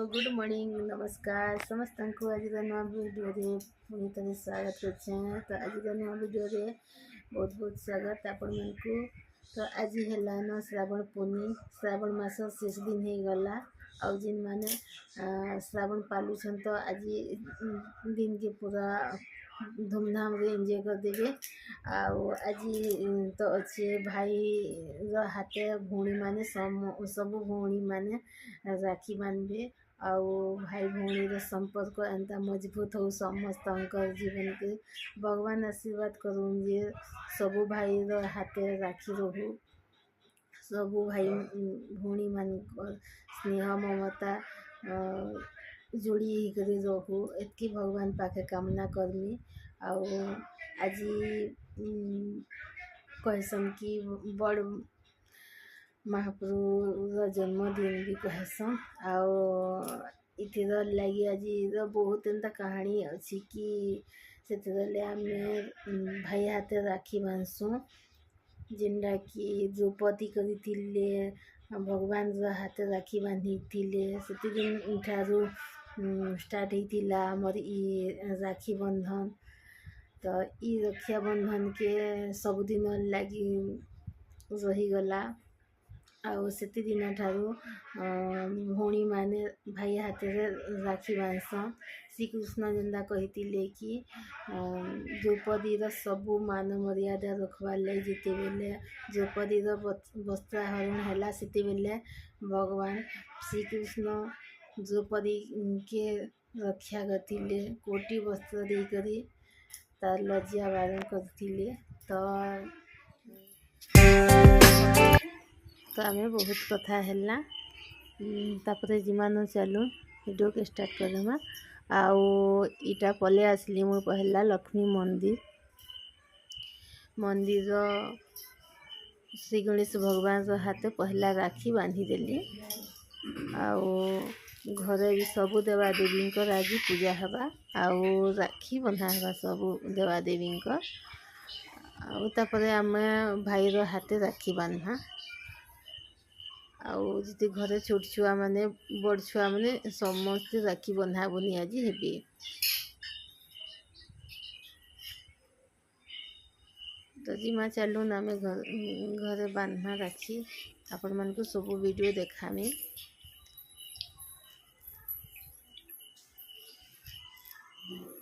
Good morning नमस्कार समस्त को आज नुआ भिडियो पुणी थे स्वागत करें। तो आज नुआ भिडियो बहुत बहुत स्वागत आपण मानकु। तो आज है श्रावण पूर्णिम श्रावण मास शेष दिन हो गला आउ जिन माने श्रावण पालुछन तो आज दिन के पूरा धूमधाम रे एंजॉय कर देवे। आज तो अच्छे भाई हाथे भौणी माने सब भौणी माने राखी बांधे आउ भाई भौणी रे संपर्क एंता मजबूत हो समस्त जीवन के भगवान आशीर्वाद करूँ जे सबू भाई हाथे राखी रहू सबू भाई भौणी मान स्नेह ममता जोड़ी कर रहू एतकी भगवान पाखे कामना करमी। आउ आज कहसन कि बड़ महाप्रभु जन्मदिन भी कहसन आउ इतिर लगी आज बहुत एंता कहानी अच्छी कि से आम भाई हाथे राखी बांधसु जेनटा कि द्रौपदी करथिले भगवान हाथे राखी बांधी से दिन ठारू स्टार्ट होता आमर राखी बंधन। तो रक्षा बंधन के सबुदिन लगी रहीगला आउ से दिन ठारू भौणी माने भाई हाथ राखी बांधसन। श्रीकृष्ण जेनता कहते कि द्रौपदी सबू मान मर्यादा रखवार लगे जिते बेले द्रौपदी वस्त्रहरण है से बेले भगवान श्रीकृष्ण द्रौपदी के रक्षा करथिले कोटि वस्त्र देकर तार लज्जा बारण करथिले। तो आमे बहुत कथा है तापर जिमान चलू वीडियो के स्टार्ट करदेमा। आउ इटा पले आसली मु पहला लक्ष्मी मंदिर श्री गणेश भगवान हाथ पहला राखी बांधी देली आउ घरे भी सबू देवादेवी आज पूजा हवा आउ राखी बंधा हवा सबू देवादेवी आउ आम भाई हाथे राखी बांधा आउ जी घरे छोट छुआ माने बड़ छुआ माने समस्त राखी बंधा बुनी आज हेबे। तो जिमा चलू आम घरे बांधना राखी आपण मान को सब वीडियो देखामी।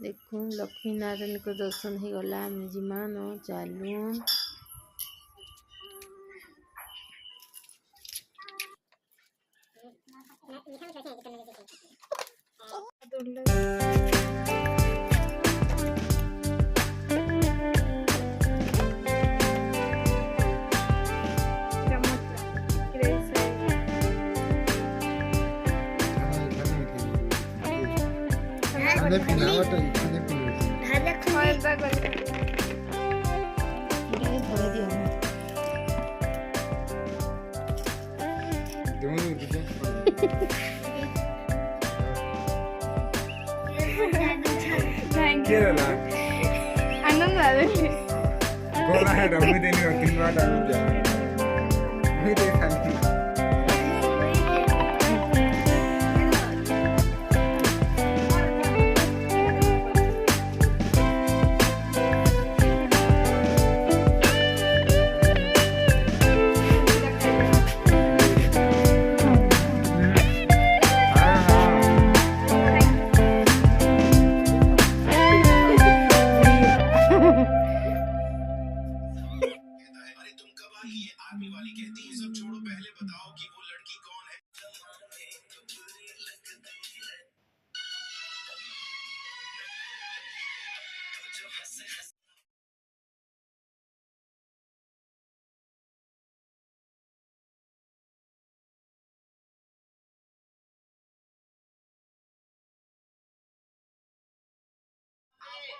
देखू लक्ष्मी नारायण को दर्शन हो गला जिमा न चालू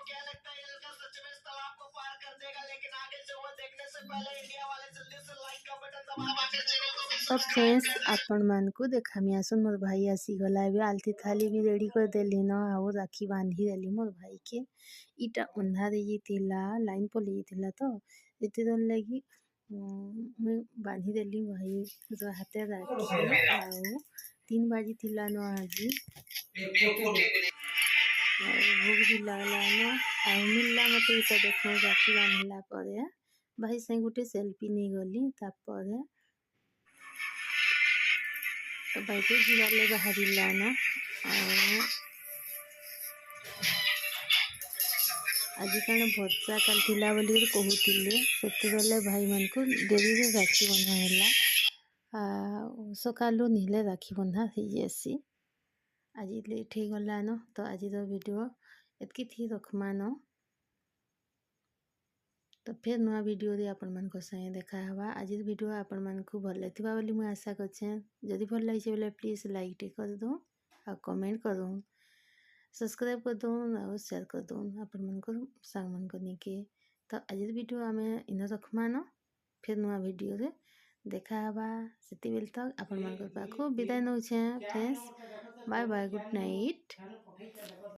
क्या लगता है ये सच में इस तालाब को पार कर देगा, लेकिन आगे से वो देखने से पहले इंडिया वाले जल्दी से लाइक का बटन दबाकर चैनल को। तो फ्रेंड्स आपण मान को देखामी आसन मोर भाई आसी गला बे आलती थाली भी रेडी कर देली न आउ राखी बांधी देली मोर भाई के इटा अंधा दे जितिला लाइन पर ले जितिला तो एते दिन लगी मैं बांधी देली भाई हाथे राखी आउ 3 बाजी थिला न आज भोग भी लगला न आ मिलला मते इटा देखो राखी बांधला परे भाई से गोटे सेल्फी नहीं गली तापर तो भाई तो जीवाले बाहरिला न आज कण भर्चा काल थिला बोली कहूतिले सेतेबेले भाई मन को डेरी रे राखी बंधा हैला सकालू नीले राखी बंधा थी जैसी आज लेट हो गला न तो आज वीडियो एतकी थी रखमा न तो फिर नुआ वीडियो रे आपण मन को संगे देखा हवा आज वीडियो आपण मन को भल लथिबा बोली मु आशा करछे जदि भल लागिছে बोले प्लीज लाइक टे कर दो और कमेंट कर दो सब्सक्राइब कर दो और शेयर कर दो आपण मन को सांग मन को निके तो आज वीडियो आमे इन रखमा न फिर नुआ वीडियो रे देखा हवा सेति बेल तक आपण मन को पाखो विदाय नउछे friends bye bye good night.